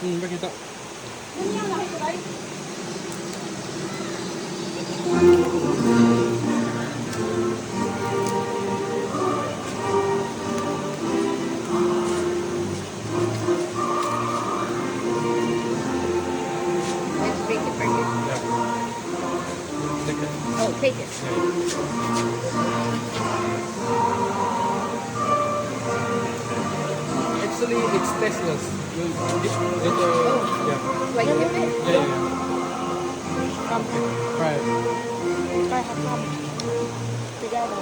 Pakita. Let's make it for you. Yeah. Take it. Oh, take it. Actually, it's tasteless. You dip it, yeah. Like dip it? Yeah, yeah, yeah. Come, Try it. try have come together.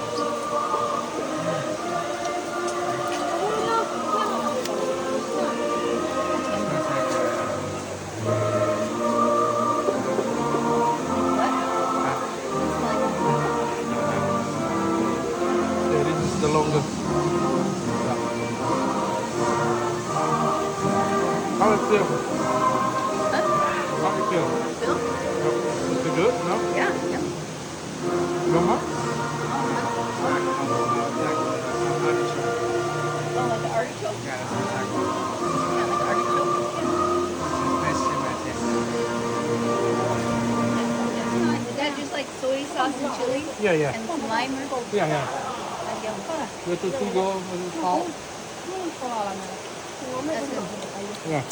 Yeah, this is the longest. Yeah. How it feel? How it feel? Bill? Is it good? No? Yeah, yeah. Mama? Oh, like the artichoke? Yeah, like artichoke. Is that just like soy sauce and chili? Yeah, yeah. And some lime or Yeah, yeah. That's Little sugar, little salt. it. Yeah.